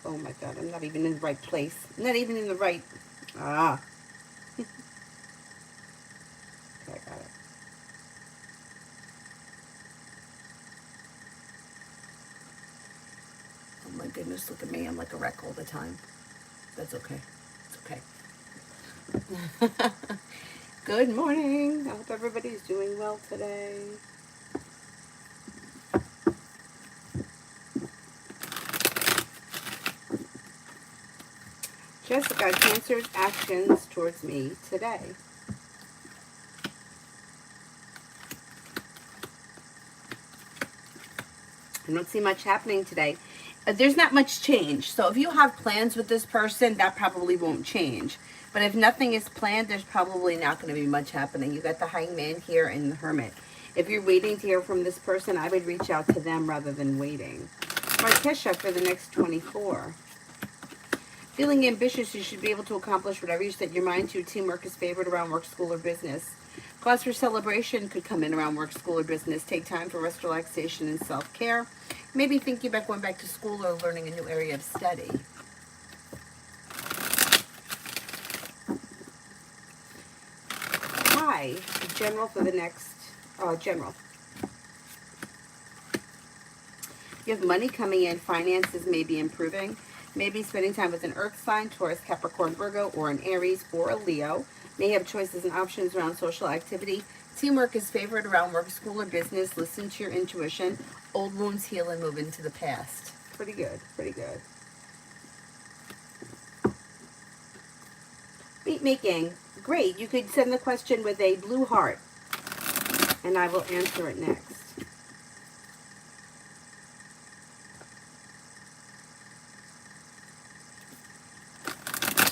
Oh my God, I'm not even in the right place. I'm not even in the right, ah. Okay, I got it. Oh my goodness, look at me. I'm like a wreck all the time. That's okay. It's okay. Good morning. I hope everybody's doing well today. Jessica, Cancer's actions towards me today. I don't see much happening today. There's not much change. So if you have plans with this person, that probably won't change. But if nothing is planned, there's probably not going to be much happening. You got the Hangman here and the Hermit. If you're waiting to hear from this person, I would reach out to them rather than waiting. Martisha for the next 24. Feeling ambitious, you should be able to accomplish whatever you set your mind to. Teamwork is favored around work, school, or business. Cause for celebration could come in around work, school, or business. Take time for rest, relaxation, and self-care. Maybe thinking about going back to school or learning a new area of study. Hi, General for the next, General. You have money coming in, finances may be improving. Maybe spending time with an Earth sign, Taurus, Capricorn, Virgo, or an Aries or a Leo. May have choices and options around social activity. Teamwork is favored around work, school, or business. Listen to your intuition. Old wounds heal and move into the past. Pretty good, pretty good. Beat making. Great. You could send the question with a blue heart, and I will answer it next.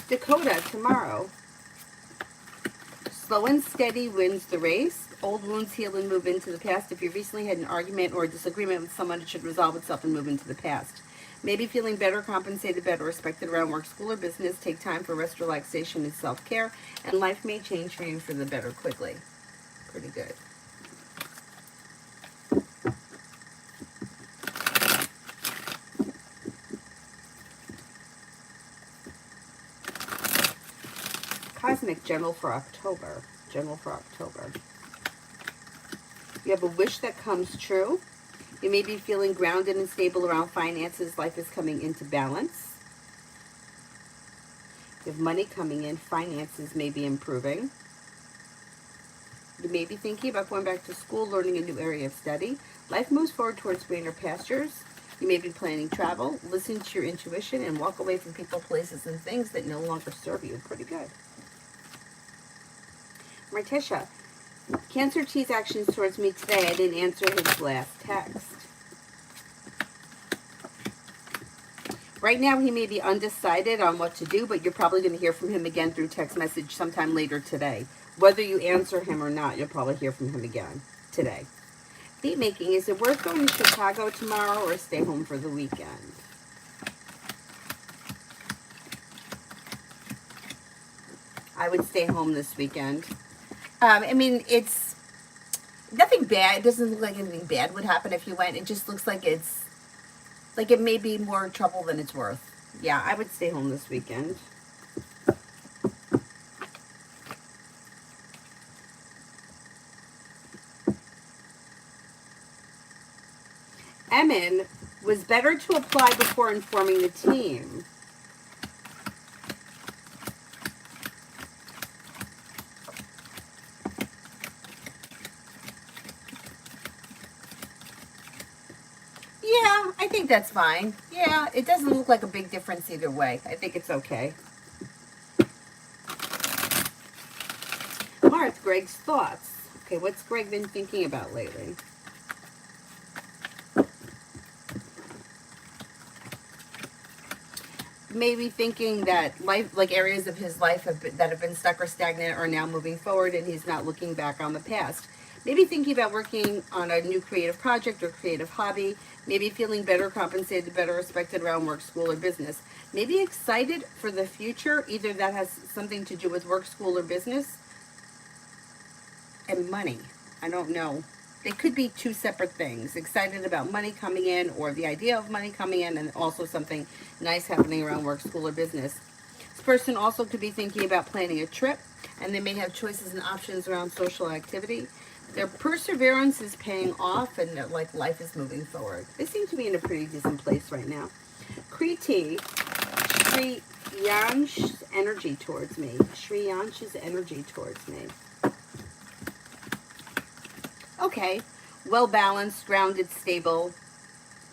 Dakota, tomorrow. Slow and steady wins the race. Old wounds heal and move into the past. If you recently had an argument or a disagreement with someone, it should resolve itself and move into the past. Maybe feeling better, compensated, better, respected around work, school, or business. Take time for rest, relaxation, and self-care. And life may change for you for the better quickly. Pretty good. Cosmic General for October. General for October. You have a wish that comes true. You may be feeling grounded and stable around finances. Life is coming into balance. You have money coming in. Finances may be improving. You may be thinking about going back to school, learning a new area of study. Life moves forward towards greener pastures. You may be planning travel. Listen to your intuition and walk away from people, places, and things that no longer serve you. Pretty good. Martisha, Cancer T's actions towards me today. I didn't answer his last text. Right now, he may be undecided on what to do, but you're probably going to hear from him again through text message sometime later today. Whether you answer him or not, you'll probably hear from him again today. Beat making. Is it worth going to Chicago tomorrow or stay home for the weekend? I would stay home this weekend. I mean, it's nothing bad. It doesn't look like anything bad would happen if you went. It just looks like it's, like it may be more trouble than it's worth. Yeah, I would stay home this weekend. Emin, was better to apply before informing the team. Yeah, I think that's fine. Yeah, it doesn't look like a big difference either way. I think it's okay. Marth, Greg's thoughts. Okay, what's Greg been thinking about lately? Maybe thinking that life, like areas of his life that have been stuck or stagnant are now moving forward and he's not looking back on the past. Maybe thinking about working on a new creative project or creative hobby. Maybe feeling better compensated, better respected around work, school, or business. Maybe excited for the future. Either that has something to do with work, school, or business. And money. I don't know. They could be two separate things. Excited about money coming in, or the idea of money coming in, and also something nice happening around work, school, or business. This person also could be thinking about planning a trip, and they may have choices and options around social activity. Their perseverance is paying off, and like life is moving forward. They seem to be in a pretty decent place right now. Kriti, Shri Yansh's energy towards me. Shri Yansh's energy towards me. Okay, well balanced, grounded, stable,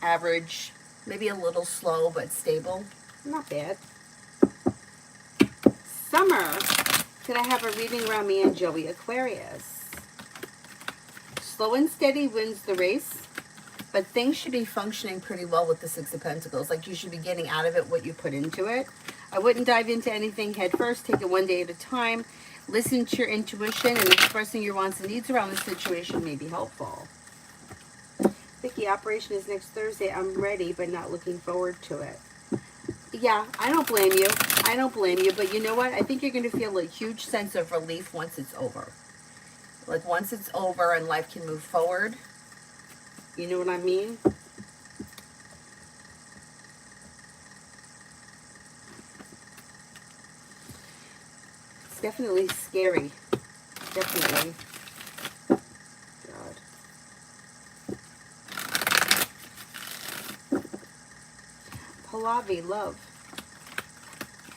average, maybe a little slow, but stable. Not bad. Summer, could I have a reading around me and Joey Aquarius? Slow and steady wins the race, but things should be functioning pretty well with the Six of Pentacles. Like you should be getting out of it what you put into it. I wouldn't dive into anything head first. Take it one day at a time. Listen to your intuition, and expressing your wants and needs around the situation may be helpful. Vicky, operation is next Thursday. I'm ready, but not looking forward to it. Yeah, I don't blame you. I don't blame you. But you know what? I think you're going to feel a huge sense of relief once it's over. Like once it's over and life can move forward. You know what I mean? It's definitely scary. Definitely. God. Pallavi, love.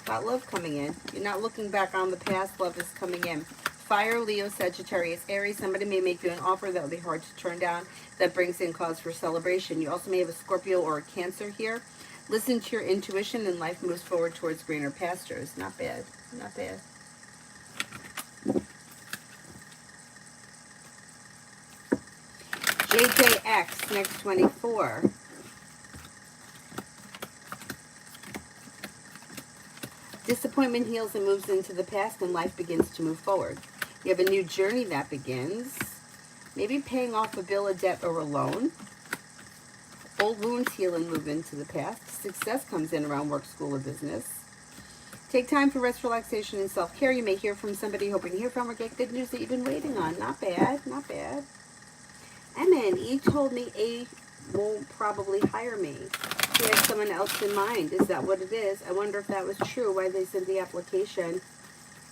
Got love coming in. You're not looking back on the past. Love is coming in. Fire, Leo, Sagittarius, Aries. Somebody may make you an offer that will be hard to turn down. That brings in cause for celebration. You also may have a Scorpio or a Cancer here. Listen to your intuition, and life moves forward towards greener pastures. Not bad. Not bad. JJX, next 24. Disappointment heals and moves into the past, and life begins to move forward. You have a new journey that begins. Maybe paying off a bill, a debt, or a loan. Old wounds heal and move into the past. Success comes in around work, school, or business. Take time for rest, relaxation, and self-care. You may hear from somebody hoping to hear from, or get good news that you've been waiting on. Not bad, not bad. MNE told me A won't probably hire me. He has someone else in mind. Is that what it is? I wonder if that was true, why they sent the application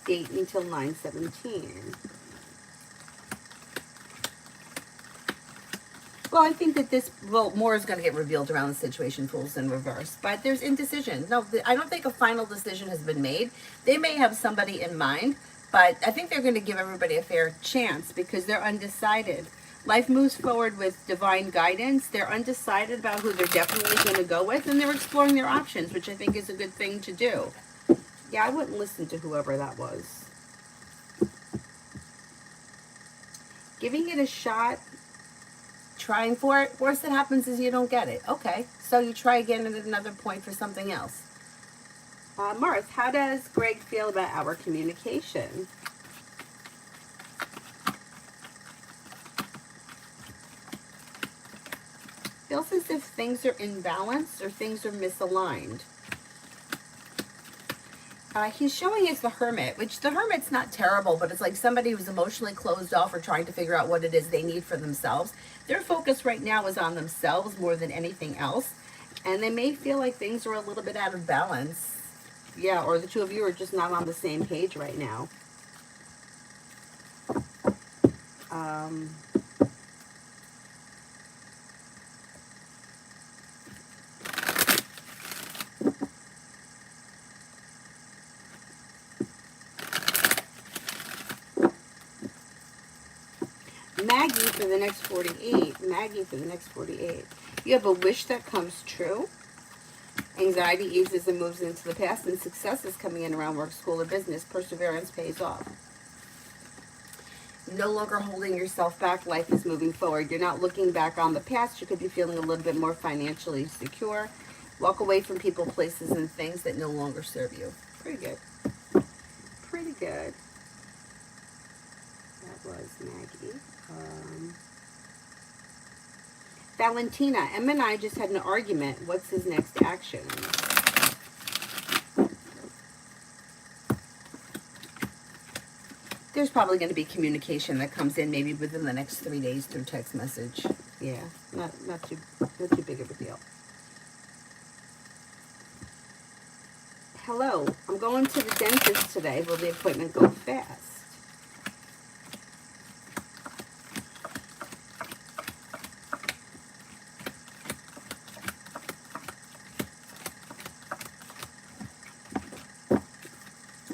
date until 9/17. Well, I think that this, well, more is going to get revealed around the situation, Fools in reverse. But there's indecision. No, I don't think a final decision has been made. They may have somebody in mind, but I think they're going to give everybody a fair chance because they're undecided. Life moves forward with divine guidance. They're undecided about who they're definitely going to go with, and they're exploring their options, which I think is a good thing to do. Yeah, I wouldn't listen to whoever that was. Giving it a shot, trying for it. Worst that happens is you don't get it. Okay, so you try again at another point for something else. Marth, how does Greg feel about our communication? Feels as if things are imbalanced or things are misaligned. He's showing us the Hermit, which the Hermit's not terrible, but it's like somebody who's emotionally closed off or trying to figure out what it is they need for themselves. Their focus right now is on themselves more than anything else, and they may feel like things are a little bit out of balance. Yeah, or the two of you are just not on the same page right now. Maggie for the next 48. Maggie for the next 48. You have a wish that comes true. Anxiety eases and moves into the past, and success is coming in around work, school, or business. Perseverance pays off. No longer holding yourself back. Life is moving forward. You're not looking back on the past. You could be feeling a little bit more financially secure. Walk away from people, places, and things that no longer serve you. Pretty good. Pretty good. That was Maggie. Valentina, Em and I just had an argument. What's his next action? There's probably going to be communication that comes in maybe within the next 3 days through text message. Yeah, not too big of a deal. Hello, I'm going to the dentist today. Will the appointment go fast?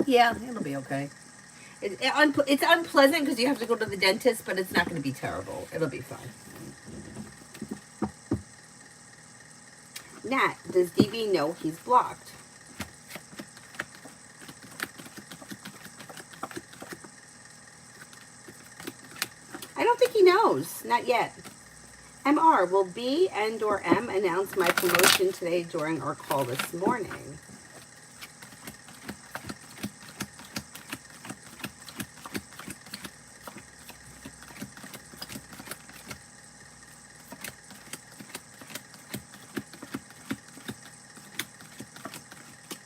Yeah, it'll be okay. It's unpleasant because you have to go to the dentist, but it's not going to be terrible. It'll be fine. Nat, does DV know he's blocked? I don't think he knows. Not yet. MR, will B and or M announce my promotion today during our call this morning?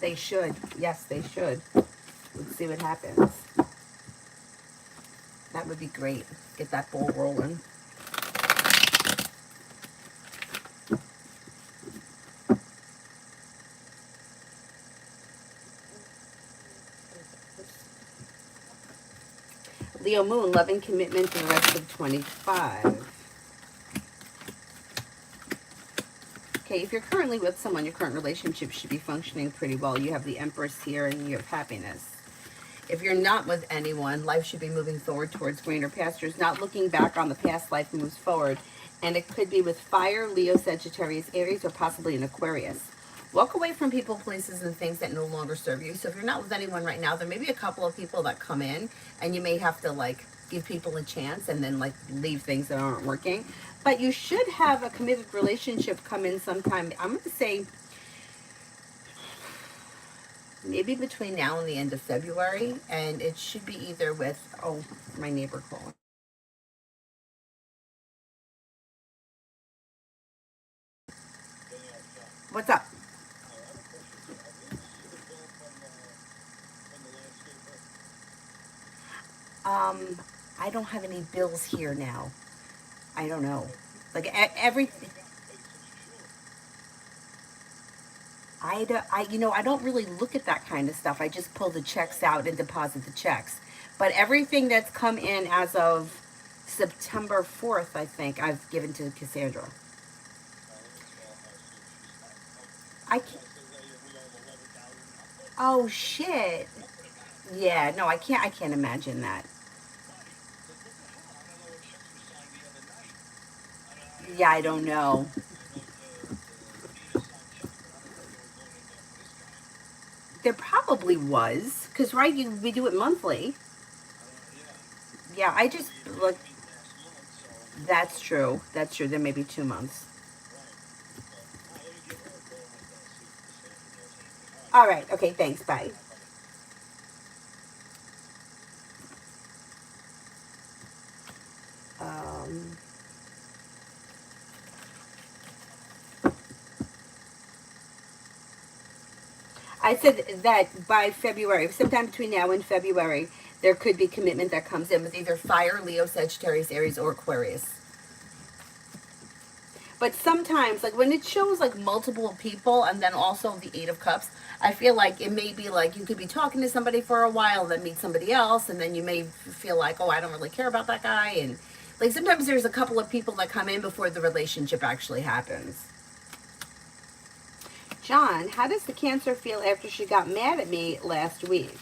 They should. Yes, they should. Let's see what happens. That would be great. Get that ball rolling. Leo Moon, love and commitment for the rest of 25. Okay, if you're currently with someone, your current relationship should be functioning pretty well. You have the Empress here and you have happiness. If you're not with anyone, life should be moving forward towards greener pastures. Not looking back on the past, life moves forward. And it could be with fire, Leo, Sagittarius, Aries, or possibly an Aquarius. Walk away from people, places, and things that no longer serve you. So if you're not with anyone right now, there may be a couple of people that come in and you may have to like give people a chance and then like leave things that aren't working. But you should have a committed relationship come in sometime. I'm going to say maybe between now and the end of February. And it should be either with, oh, my neighbor calling. What's up? I don't have any bills here now. I don't know. Like everything. I don't really look at that kind of stuff. I just pull the checks out and deposit the checks. But everything that's come in as of September 4th, I think, I've given to Cassandra. I can't. Oh shit. Yeah, no, I can't imagine that. Yeah, I don't know. There probably was, because right, we do it monthly. Yeah, I just look. That's true. That's true. There may be 2 months. All right. Okay. Thanks. Bye. Um, I said that by February, sometime between now and February, there could be commitment that comes in with either fire, Leo, Sagittarius, Aries, or Aquarius. But sometimes, like when it shows like multiple people and then also the Eight of Cups, I feel like it may be like you could be talking to somebody for a while, then meet somebody else, and then you may feel like, oh, I don't really care about that guy. And like sometimes there's a couple of people that come in before the relationship actually happens. John, how does the Cancer feel after she got mad at me last week?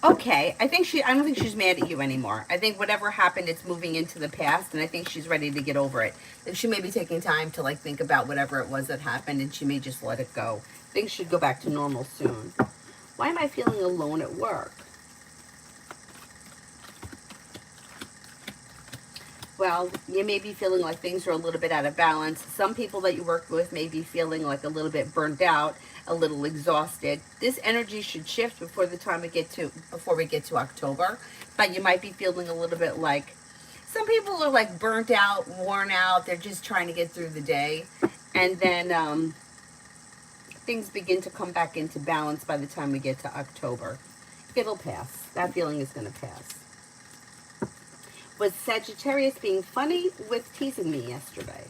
Okay, I don't think she's mad at you anymore. I think whatever happened, it's moving into the past, and I think she's ready to get over it. And she may be taking time to like think about whatever it was that happened, and she may just let it go. Things should go back to normal soon. Why am I feeling alone at work? Well, you may be feeling like things are a little bit out of balance. Some people that you work with may be feeling like a little bit burnt out, a little exhausted. This energy should shift before we get to October. But you might be feeling a little bit like some people are like burnt out, worn out. They're just trying to get through the day. And then things begin to come back into balance by the time we get to October. It'll pass. That feeling is going to pass. Was Sagittarius being funny with teasing me yesterday?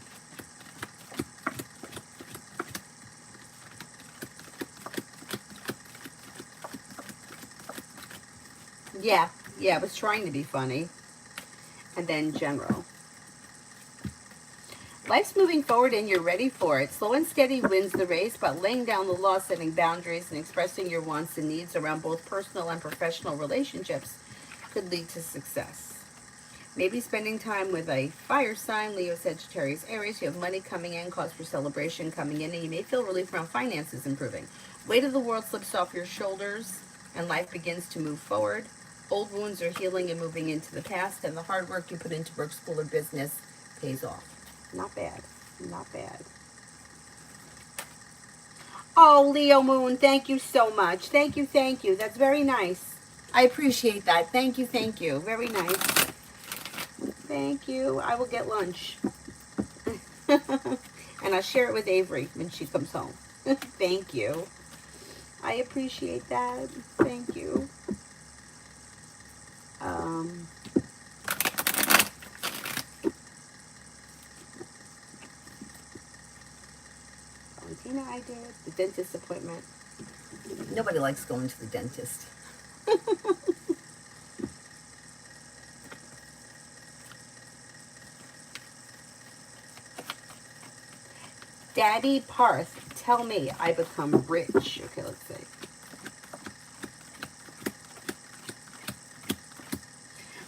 Yeah, I was trying to be funny. And then general. Life's moving forward and you're ready for it. Slow and steady wins the race, but laying down the law, setting boundaries, and expressing your wants and needs around both personal and professional relationships could lead to success. Maybe spending time with a fire sign, Leo, Sagittarius, Aries. You have money coming in, cause for celebration coming in, and you may feel relief around finances improving. Weight of the world slips off your shoulders, and life begins to move forward. Old wounds are healing and moving into the past, and the hard work you put into work, school, or business pays off. Not bad. Not bad. Oh, Leo Moon, thank you so much. Thank you, thank you. That's very nice. I appreciate that. Thank you, thank you. Very nice. Thank you. I will get lunch. And I'll share it with Avery when she comes home. Thank you. I appreciate that. Thank you. Valentina, I did. The dentist appointment. Nobody likes going to the dentist. Daddy Parth, tell me I become rich. Okay, let's see.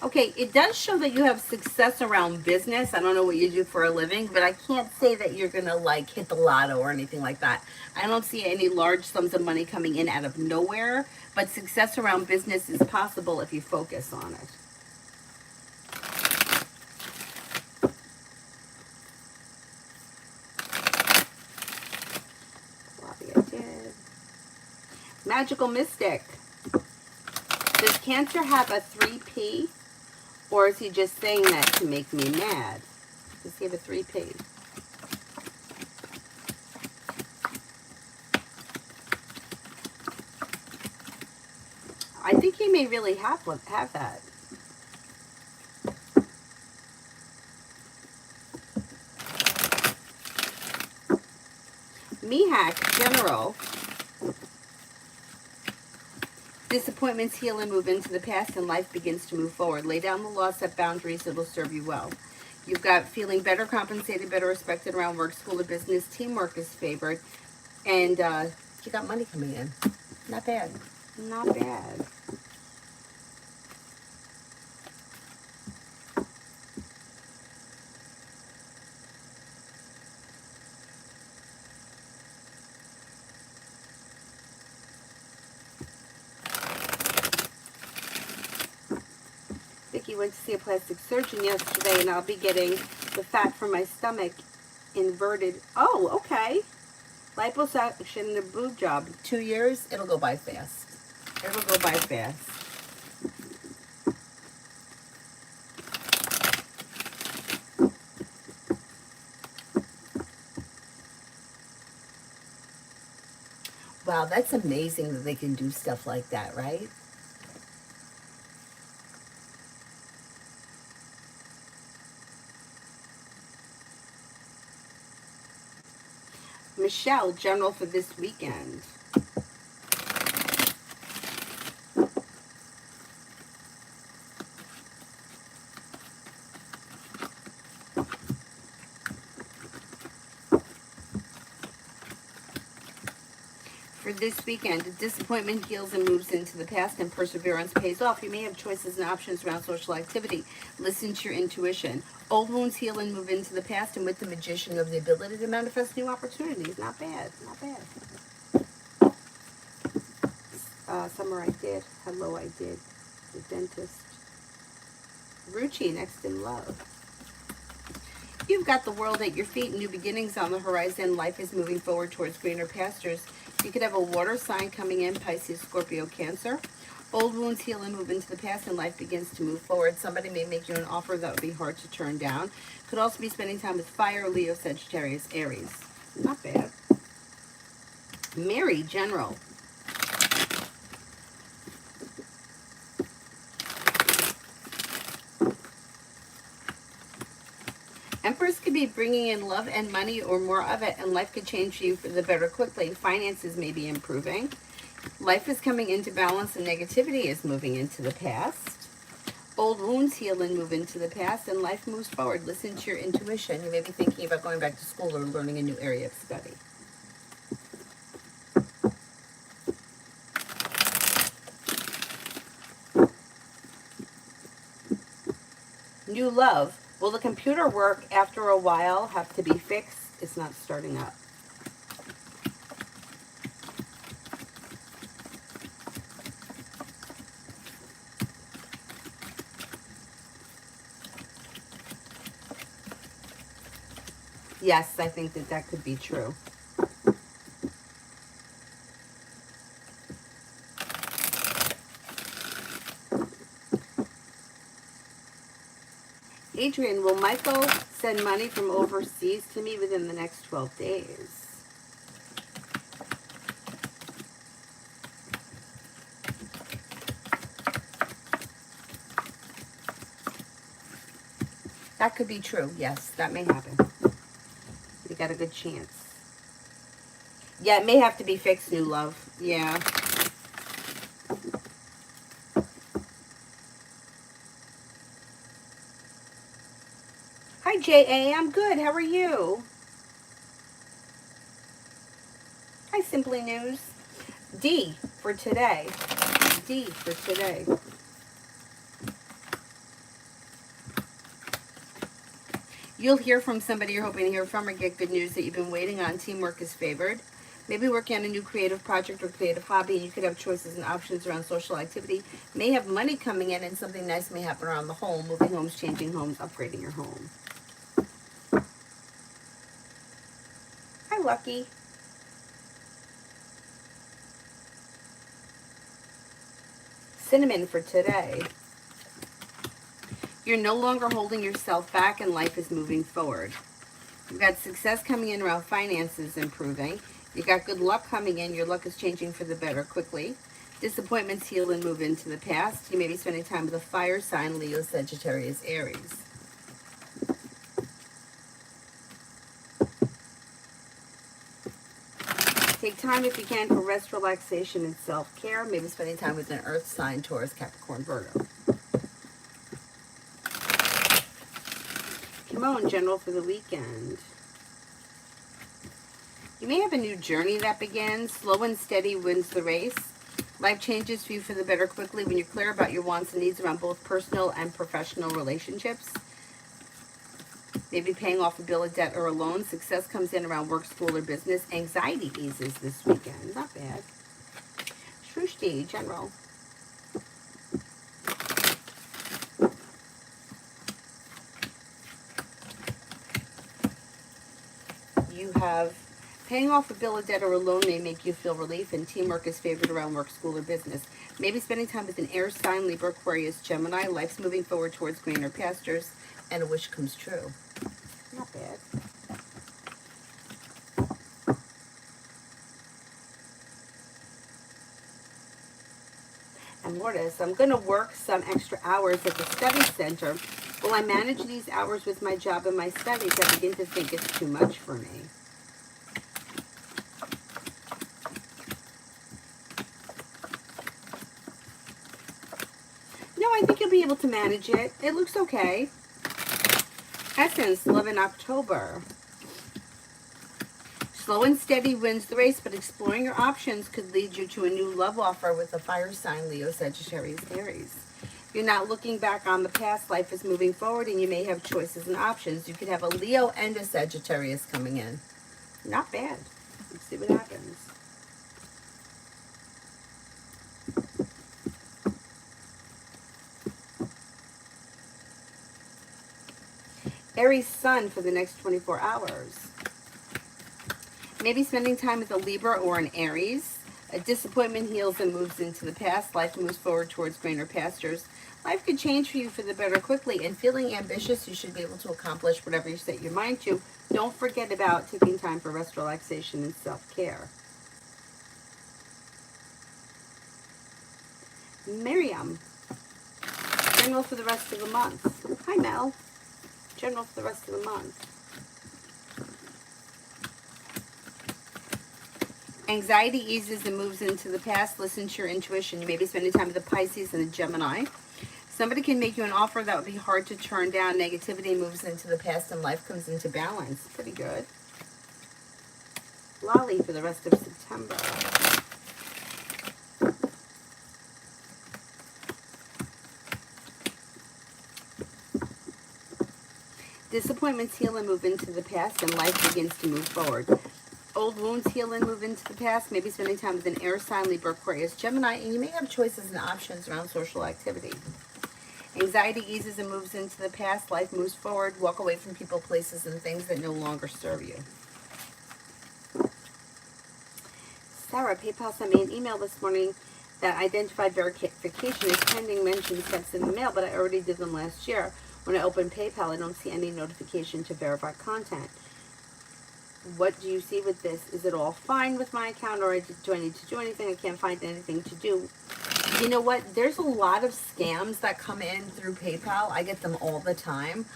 Okay, it does show that you have success around business. I don't know what you do for a living, but I can't say that you're going to like hit the lotto or anything like that. I don't see any large sums of money coming in out of nowhere, but success around business is possible if you focus on it. Bobby, I did. Magical Mystic. Does Cancer have a 3P? Or is he just saying that to make me mad? Does he have a 3P? I think he may really have that. Mihak, General. Disappointments heal and move into the past, and life begins to move forward. Lay down the law, set boundaries, it'll serve you well. You've got feeling better compensated, better respected around work, school, or business. Teamwork is favored. And you got money coming in. Not bad. Not bad. Vicky went to see a plastic surgeon yesterday, and I'll be getting the fat from my stomach inverted. Oh, okay. Liposuction and a boob job. 2 years, it'll go by fast. It'll go by fast. Wow, that's amazing that they can do stuff like that, right? Michelle, general for this weekend. For this weekend, disappointment heals and moves into the past, and perseverance pays off. You may have choices and options around social activity. Listen to your intuition. Old wounds heal and move into the past, and with the magician, you have the ability to manifest new opportunities. Not bad. Not bad. Summer, I did. Hello, I did. The dentist. Ruchi, next in love. You've got the world at your feet, new beginnings on the horizon. Life is moving forward towards greener pastures. You could have a water sign coming in, Pisces, Scorpio, Cancer. Old wounds heal and move into the past, and life begins to move forward. Somebody may make you an offer that would be hard to turn down. Could also be spending time with fire, Leo, Sagittarius, Aries. Not bad. Mary, general. Empress could be bringing in love and money or more of it, and life could change for you for the better quickly. Finances may be improving. Life is coming into balance and negativity is moving into the past. Old wounds heal and move into the past, and life moves forward. Listen to your intuition. You may be thinking about going back to school or learning a new area of study. New love. Will the computer work after a while have to be fixed? It's not starting up. Yes, I think that that could be true. Adrian, will Michael send money from overseas to me within the next 12 days? That could be true. Yes, that may happen. You got a good chance. Yeah, it may have to be fixed, new love. Yeah. Hi, J.A. I'm good. How are you? Hi, Simply News. D for today. D for today. You'll hear from somebody you're hoping to hear from or get good news that you've been waiting on. Teamwork is favored. Maybe working on a new creative project or creative hobby, and you could have choices and options around social activity. May have money coming in, and something nice may happen around the home. Moving homes, changing homes, upgrading your home. Hi, Lucky. Cinnamon for today. You're no longer holding yourself back, and life is moving forward. You've got success coming in around finances improving. You got good luck coming in. Your luck is changing for the better quickly. Disappointments heal and move into the past. You may be spending time with a fire sign, Leo, Sagittarius, Aries. Take time if you can for rest, relaxation, and self-care. Maybe spending time with an earth sign, Taurus, Capricorn, Virgo. Come on, general, for the weekend. You may have a new journey that begins. Slow and steady wins the race. Life changes for you for the better quickly when you're clear about your wants and needs around both personal and professional relationships. Maybe paying off a bill of debt or a loan. Success comes in around work, school, or business. Anxiety eases this weekend. Not bad. Shrushti, general. You have paying off a bill of debt or a loan may make you feel relief, and teamwork is favored around work, school, or business. Maybe spending time with an air sign, Libra, Aquarius, Gemini. Life's moving forward towards greener pastures, and a wish comes true. Not bad. And Lourdes, I'm going to work some extra hours at the study center. Will I manage these hours with my job and my studies? I begin to think it's too much for me. No, I think you'll be able to manage it. It looks okay. Essence, love in October. Slow and steady wins the race, but exploring your options could lead you to a new love offer with a fire sign, Leo, Sagittarius, Aries. You're not looking back on the past. Life is moving forward, and you may have choices and options. You could have a Leo and a Sagittarius coming in. Not bad. Let's see what happens. Aries sun for the next 24 hours. Maybe spending time with a Libra or an Aries. A disappointment heals and moves into the past. Life moves forward towards greener pastures. Life could change for you for the better quickly. And feeling ambitious, you should be able to accomplish whatever you set your mind to. Don't forget about taking time for rest, relaxation, and self-care. Miriam, general for the rest of the month. Hi, Mel. General for the rest of the month. Anxiety eases and moves into the past. Listen to your intuition. You may be spending time with a Pisces and a Gemini. Somebody can make you an offer that would be hard to turn down. Negativity moves into the past and life comes into balance. Pretty good. Lolly for the rest of September. Disappointments heal and move into the past, and life begins to move forward. Old wounds heal and move into the past. Maybe spending time with an air sign, Libra, Aquarius, Gemini, and you may have choices and options around social activity. Anxiety eases and moves into the past. Life moves forward. Walk away from people, places, and things that no longer serve you. Sarah, PayPal sent me an email this morning that identified verification is pending, mentioned sent in the mail, but I already did them last year. When I open PayPal, I don't see any notification to verify content. What do you see with this? Is it all fine with my account, or do I need to do anything? I can't find anything to do. You know what? There's a lot of scams that come in through PayPal. I get them all the time.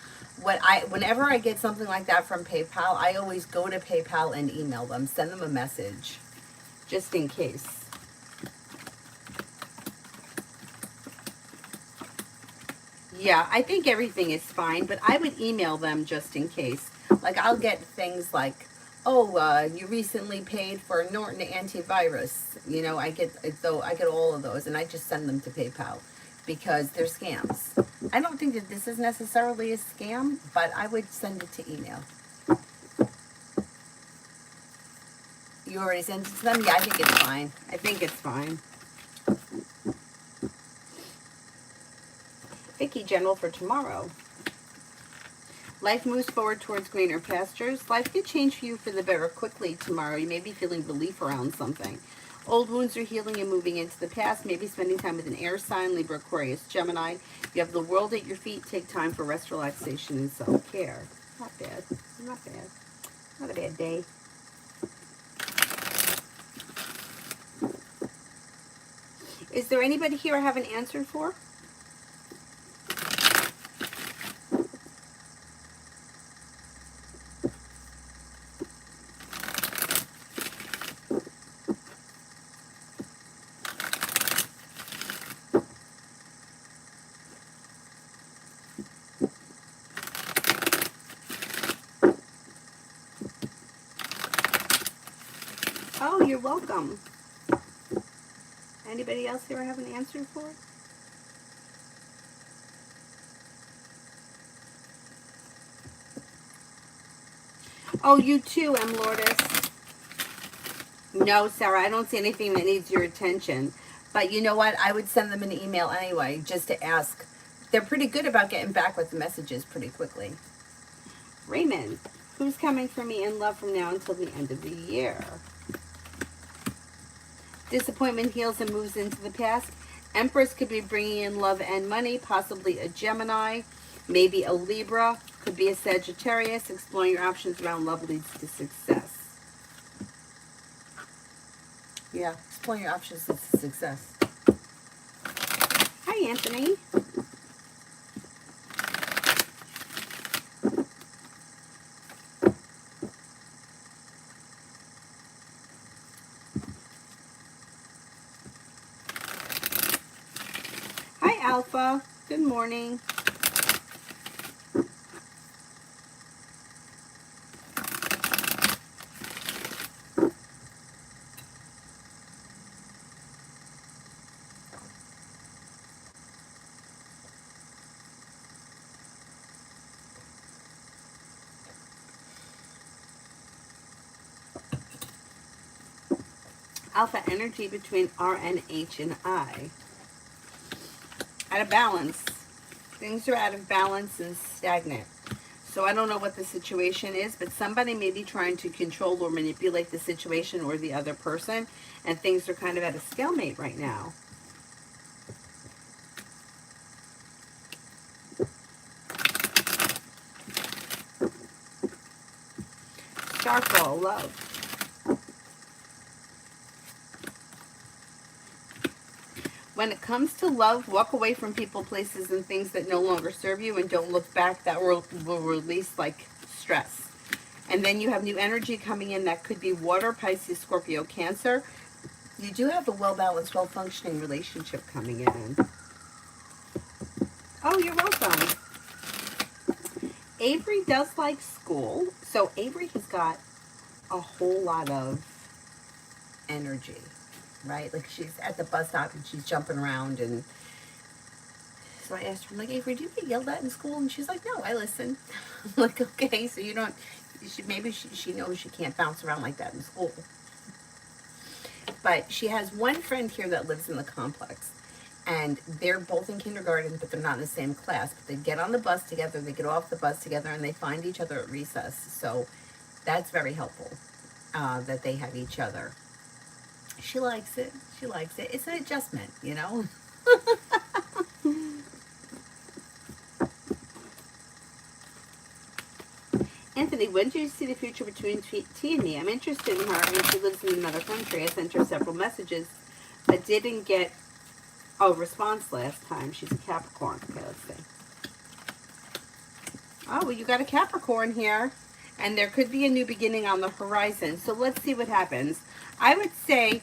Whenever I get something like that from PayPal, I always go to PayPal and email them, send them a message, just in case. Yeah, I think everything is fine, but I would email them just in case. Like, I'll get things like, oh, you recently paid for Norton antivirus. You know, I get all of those, and I just send them to PayPal because they're scams. I don't think that this is necessarily a scam, but I would send it to email. You already sent it to them? Yeah, I think it's fine. I think it's fine. Vicky, general for tomorrow. Life moves forward towards greener pastures. Life can change for you for the better quickly tomorrow. You may be feeling relief around something. Old wounds are healing and moving into the past. Maybe spending time with an air sign, Libra, Aquarius, Gemini. You have the world at your feet. Take time for rest, relaxation, and self-care. Not bad. Not bad. Not a bad day. Is there anybody here I haven't answered for? Oh, you're welcome. Anybody else here I haven't answered for? Oh, you too, M. Lourdes. No, Sarah, I don't see anything that needs your attention. But you know what? I would send them an email anyway, just to ask. They're pretty good about getting back with the messages pretty quickly. Raymond, who's coming for me in love from now until the end of the year? Disappointment heals and moves into the past. Empress could be bringing in love and money, possibly a Gemini, maybe a Libra, could be a Sagittarius. Exploring your options around love leads to success. Yeah, exploring your options leads to success. Hi, Anthony. Alpha, good morning. Alpha energy between R and H and I. Out of balance. Things are out of balance and stagnant. So I don't know what the situation is, but somebody may be trying to control or manipulate the situation or the other person, and things are kind of at a stalemate right now. Starfall, love. When it comes to love, walk away from people, places, and things that no longer serve you, and don't look back. That will release like stress. And then you have new energy coming in. That could be water, Pisces, Scorpio, Cancer. You do have a well-balanced, well-functioning relationship coming in. Oh, you're welcome. Avery does like school. So Avery has got a whole lot of energy, right? Like she's at the bus stop and she's jumping around. And so I asked her, I'm like, Avery, do you get yelled at in school? And she's like, no, I listen. I'm like, okay, so you don't, maybe she knows she can't bounce around like that in school. But she has one friend here that lives in the complex. And they're both in kindergarten, but they're not in the same class. But they get on the bus together, they get off the bus together, and they find each other at recess. So that's very helpful, that they have each other. She likes it. She likes it. It's an adjustment, you know? Anthony, when do you see the future between T and me? I'm interested in her, and she lives in another country. I sent her several messages, but didn't get a response last time. She's a Capricorn. Okay, let's see. Oh, well, you got a Capricorn here, and there could be a new beginning on the horizon. So let's see what happens. I would say,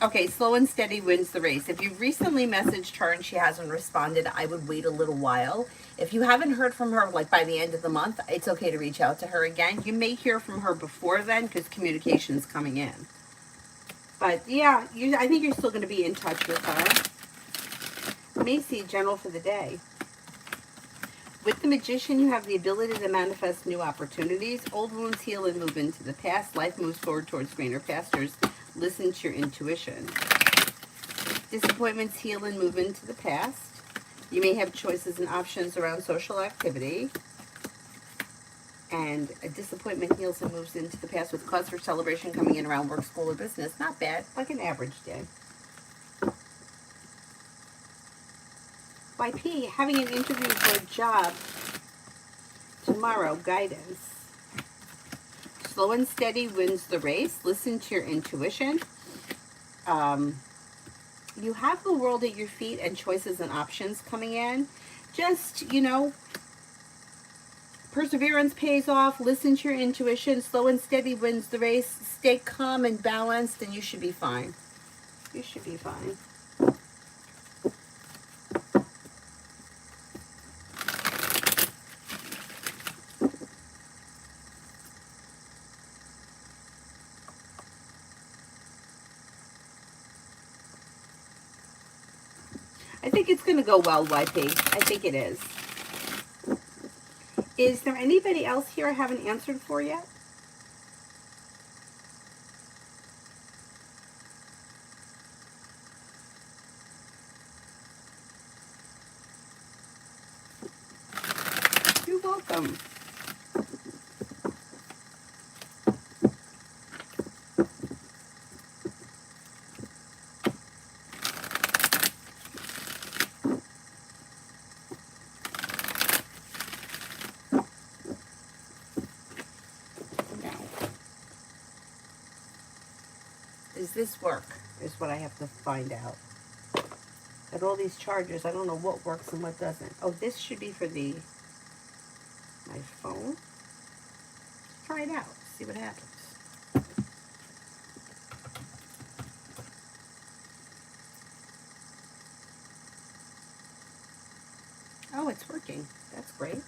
okay, slow and steady wins the race. If you've recently messaged her and she hasn't responded, I would wait a little while. If you haven't heard from her, like by the end of the month, it's okay to reach out to her again. You may hear from her before then because communication's coming in. But yeah, I think you're still going to be in touch with her. Macy, general for the day. With the Magician, you have the ability to manifest new opportunities. Old wounds heal and move into the past. Life moves forward towards greener pastures. Listen to your intuition. Disappointments heal and move into the past. You may have choices and options around social activity. And a disappointment heals and moves into the past with cause for celebration coming in around work, school, or business. Not bad. Like an average day. YP, having an interview for a job tomorrow. Guidance. Slow and steady wins the race. Listen to your intuition. You have the world at your feet and choices and options coming in. Just, you know, perseverance pays off. Listen to your intuition. Slow and steady wins the race. Stay calm and balanced, and you should be fine. You should be fine. I think it's going to go well, YP. I think it is. Is there anybody else here I haven't answered for yet? You're welcome. Does this work? Is what I have to find out. At all these chargers, I don't know what works and what doesn't. Oh, this should be for my phone. Try it out. See what happens. Oh, it's working. That's great.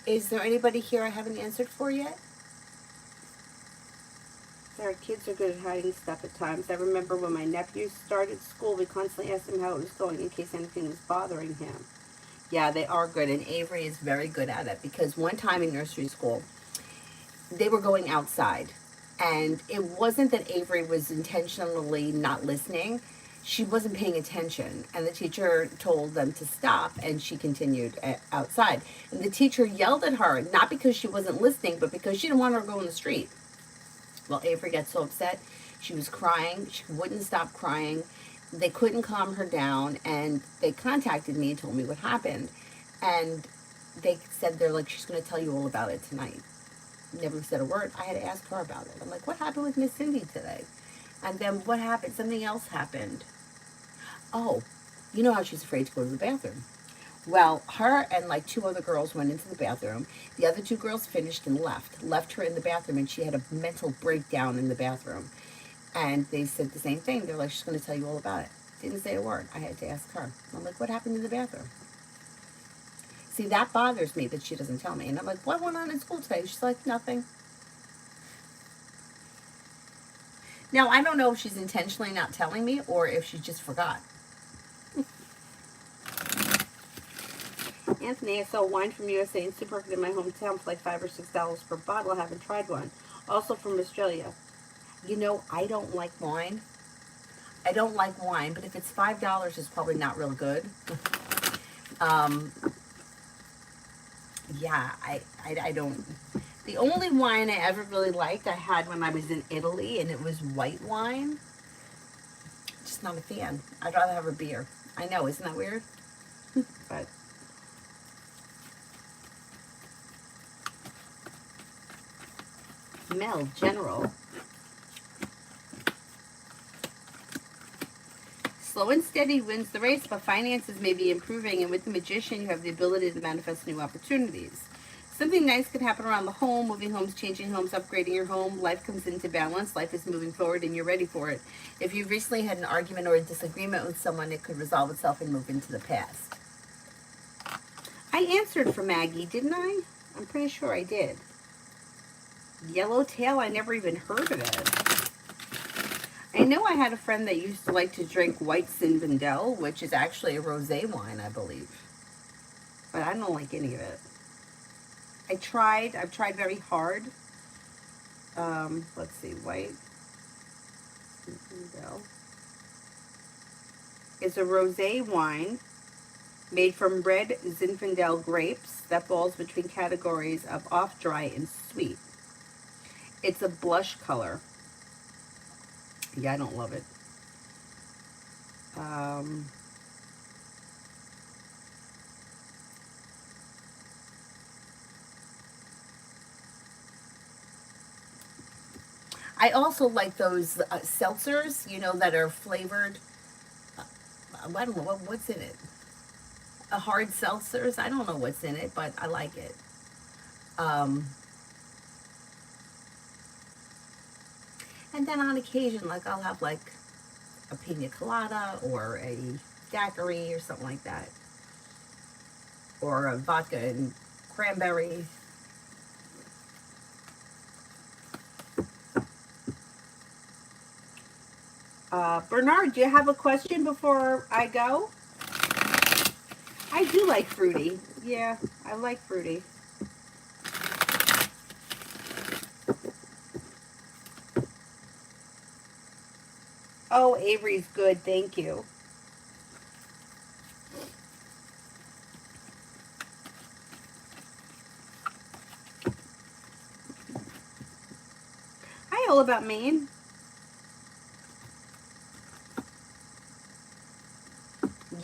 Is there anybody here I haven't answered for yet? Our kids are good at hiding stuff at times. I remember when my nephew started school, we constantly asked him how it was going in case anything was bothering him. Yeah, they are good, and Avery is very good at it, because one time in nursery school, they were going outside, and it wasn't that Avery was intentionally not listening. She wasn't paying attention, and the teacher told them to stop, and she continued outside. And the teacher yelled at her, not because she wasn't listening, but because she didn't want her to go in the street. Well, Avery got so upset. She was crying. She wouldn't stop crying. They couldn't calm her down, and they contacted me and told me what happened. And they said, they're like, she's going to tell you all about it tonight. Never said a word. I had to ask her about it. I'm like, what happened with Miss Cindy today? And then what happened? Something else happened. Oh, you know how she's afraid to go to the bathroom. Well, her and like two other girls went into the bathroom. The other two girls finished and left her in the bathroom, and she had a mental breakdown in the bathroom. And they said the same thing. They're like, she's going to tell you all about it. Didn't say a word. I had to ask her. I'm like, what happened in the bathroom? See, that bothers me that she doesn't tell me. And I'm like, what went on in school today? She's like, nothing. Now, I don't know if she's intentionally not telling me or if she just forgot. Anthony, I saw wine from USA in Supermarket in my hometown for like $5 or $6 per bottle. I haven't tried one. Also from Australia. You know, I don't like wine. I don't like wine, but if it's $5, it's probably not real good. Yeah, I don't. The only wine I ever really liked, I had when I was in Italy, and it was white wine. Just not a fan. I'd rather have a beer. I know, isn't that weird? But Mel, General. Slow and steady wins the race, but finances may be improving, and with the Magician, you have the ability to manifest new opportunities. Something nice could happen around the home, moving homes, changing homes, upgrading your home. Life comes into balance. Life is moving forward, and you're ready for it. If you recently had an argument or a disagreement with someone, it could resolve itself and move into the past. I answered for Maggie, didn't I? I'm pretty sure I did. Yellowtail, I never even heard of it. I know I had a friend that used to like to drink white Zinfandel, which is actually a rosé wine, I believe. But I don't like any of it. I've tried very hard. Let's see, white Zinfandel. It's a rosé wine made from red Zinfandel grapes that falls between categories of off-dry and sweet. It's a blush color. Yeah, I don't love it. I also like those seltzers, you know, that are flavored. I don't know what's in it. Hard seltzers. I don't know what's in it, but I like it. And then on occasion, like I'll have like a pina colada or a daiquiri or something like that. Or a vodka and cranberry. Bernard, do you have a question before I go? I do like fruity. Yeah, I like fruity. Oh, Avery's good, thank you. Hi, All About Maine.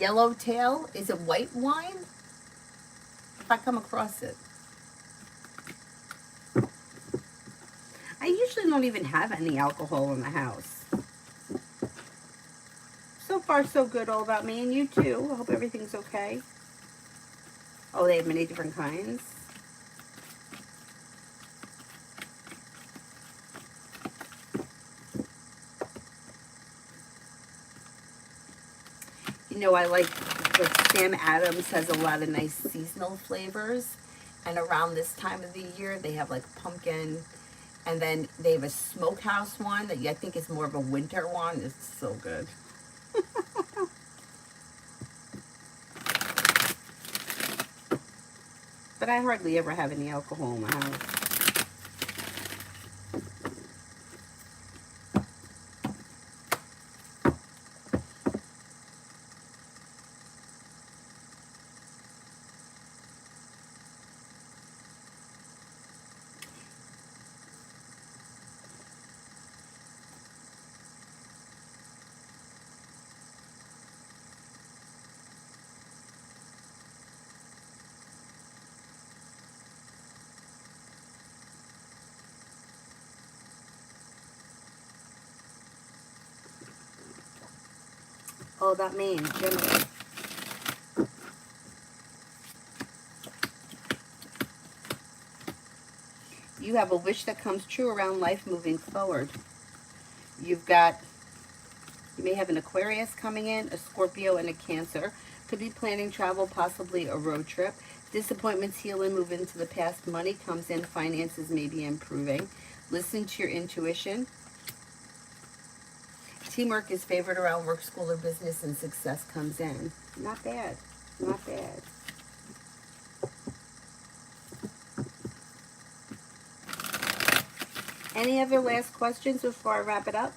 Yellowtail, is it white wine? If I come across it. I usually don't even have any alcohol in the house. So far, so good, All About Me, and you too. I hope everything's okay. Oh, they have many different kinds. You know, I like, Sam Adams has a lot of nice seasonal flavors. And around this time of the year, they have like pumpkin, and then they have a smokehouse one that I think is more of a winter one. It's so good. But I hardly ever have any alcohol in my house. Oh, that means Gemini. You have a wish that comes true around life moving forward. You've got, you may have an Aquarius coming in, a Scorpio, and a Cancer. Could be planning travel, possibly a road trip. Disappointments heal and move into the past. Money comes in, finances may be improving. Listen to your intuition. Teamwork is favored around work, school, or business, and success comes in. Not bad. Not bad. Any other last questions before I wrap it up?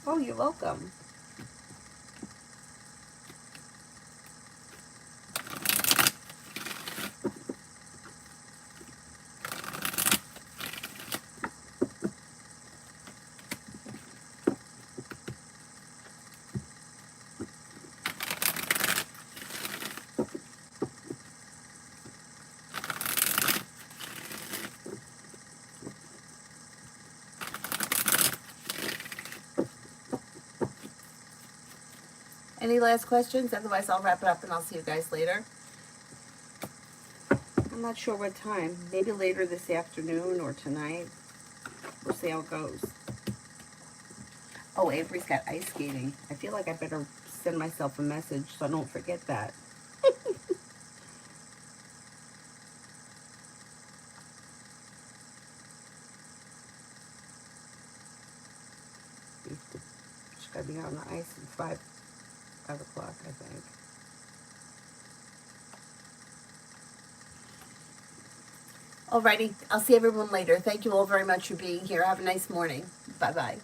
Oh, you're welcome. Any last questions? Otherwise, I'll wrap it up and I'll see you guys later. I'm not sure what time. Maybe later this afternoon or tonight. We'll see how it goes. Oh, Avery's got ice skating. I feel like I better send myself a message so I don't forget that. She's got to be on the ice at 5 o'clock, I think. Alrighty, I'll see everyone later. Thank you all very much for being here. Have a nice morning. Bye-bye.